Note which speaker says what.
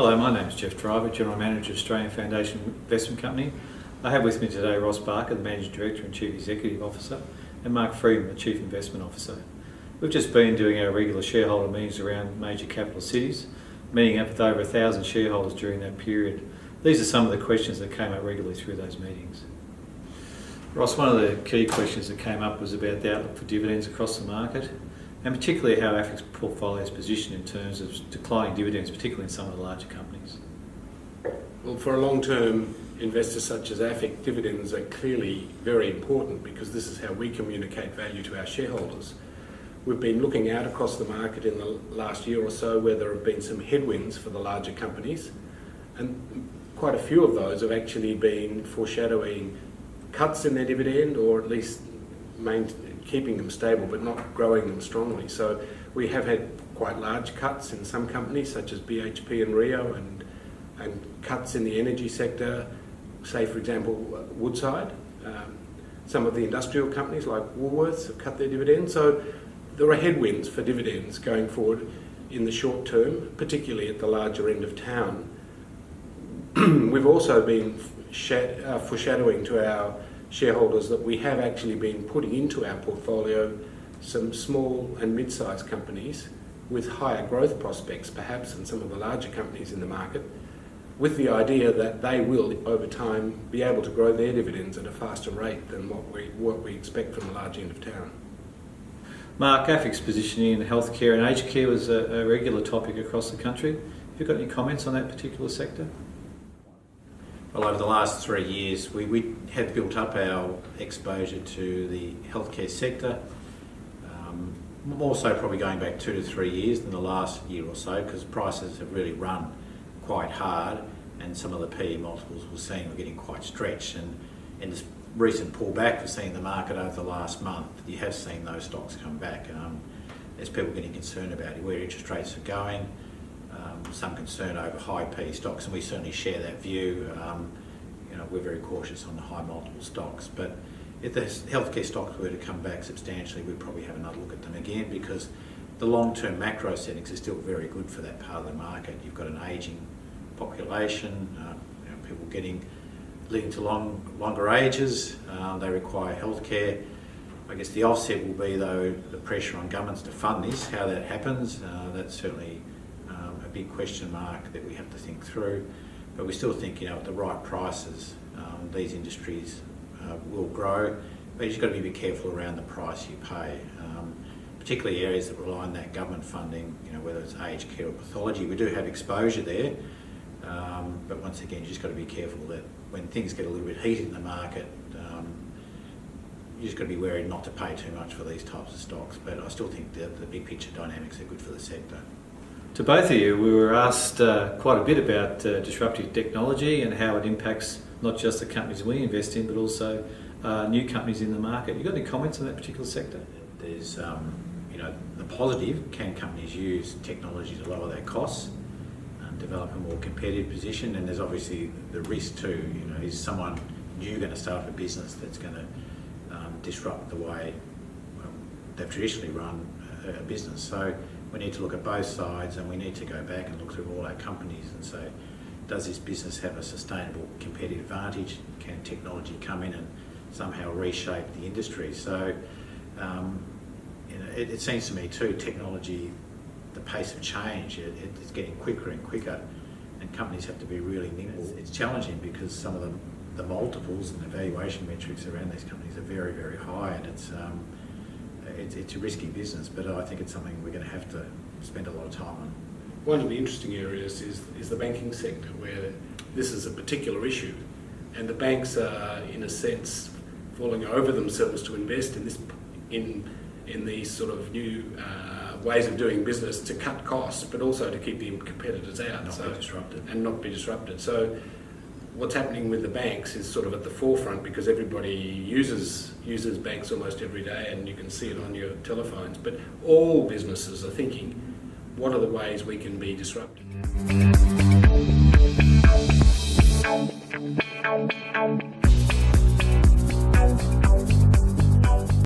Speaker 1: Hello, my name is Jeff Driver, General Manager of Australian Foundation Investment Company. I have with me today Ross Barker, the Managing Director and Chief Executive Officer, and Mark Freeman, the Chief Investment Officer. We've just been doing our regular shareholder meetings around major capital cities, meeting up with over 1,000 shareholders during that period. These are some of the questions that came up regularly through those meetings. Ross, one of the key questions that came up was about the outlook for dividends across the market, and particularly how AFIC's portfolio is positioned in terms of declining dividends, particularly in some of the larger companies.
Speaker 2: Well, for a long-term investor such as AFIC, dividends are clearly very important because this is how we communicate value to our shareholders. We've been looking out across the market in the last year or so where there have been some headwinds for the larger companies, and quite a few of those have actually been foreshadowing cuts in their dividend, or at least keeping them stable but not growing them strongly. So we have had quite large cuts in some companies such as BHP and Rio, and cuts in the energy sector, say for example Woodside. Some of the industrial companies like Woolworths have cut their dividends. So there are headwinds for dividends going forward in the short term, particularly at the larger end of town. We've also been foreshadowing to our shareholders that we have actually been putting into our portfolio some small and mid-sized companies with higher growth prospects perhaps than some of the larger companies in the market, with the idea that they will over time be able to grow their dividends at a faster rate than what we expect from the large end of town.
Speaker 1: Mark, AFIC's positioning in healthcare and aged care was a regular topic across the country. Have you got any comments on that particular sector?
Speaker 3: Well, over the last 3 years, we have built up our exposure to the healthcare sector, more so probably going back 2 to 3 years than the last year or so, because prices have really run quite hard, and some of the PE multiples we're seeing are getting quite stretched. And in this recent pullback we're seeing in the market over the last month, you have seen those stocks come back. There's people getting concerned about where interest rates are going. Some concern over high PE stocks, and we certainly share that view. We're very cautious on the high multiple stocks, but if the healthcare stocks were to come back substantially, we'd probably have another look at them again, because the long-term macro settings are still very good for that part of the market. You've got an ageing population, people leading to longer ages. They require healthcare. I guess the offset will be, though, the pressure on governments to fund this. How that happens, that's certainly a big question mark that we have to think through. But we still think, at the right prices, these industries will grow. But you've got to be a bit careful around the price you pay, particularly areas that rely on that government funding. Whether it's aged care or pathology, we do have exposure there. But once again, you just got to be careful that when things get a little bit heated in the market, you just got to be wary not to pay too much for these types of stocks. But I still think the big picture dynamics are good for the sector.
Speaker 1: To both of you, we were asked quite a bit about disruptive technology and how it impacts not just the companies we invest in, but also new companies in the market. You got any comments on that particular sector?
Speaker 3: There's, the positive, can companies use technology to lower their costs, develop a more competitive position? And there's obviously the risk too. Is someone new going to start a business that's going to disrupt the way they've traditionally run a business? So we need to look at both sides, and we need to go back and look through all our companies and say, does this business have a sustainable competitive advantage? Can technology come in and somehow reshape the industry? So it seems to me too, technology, the pace of change, it's getting quicker and quicker, and companies have to be really nimble. It's challenging because some of the multiples and the valuation metrics around these companies are very, very high, and it's a risky business, but I think it's something we're going to have to spend a lot of time on.
Speaker 2: One of the interesting areas is the banking sector, where this is a particular issue, and the banks are, in a sense, falling over themselves to invest in these sort of new ways of doing business to cut costs, but also to keep the competitors out and not be disrupted. So what's happening with the banks is sort of at the forefront, because everybody uses banks almost every day, and you can see it on your telephones. But all businesses are thinking, what are the ways we can be disrupted?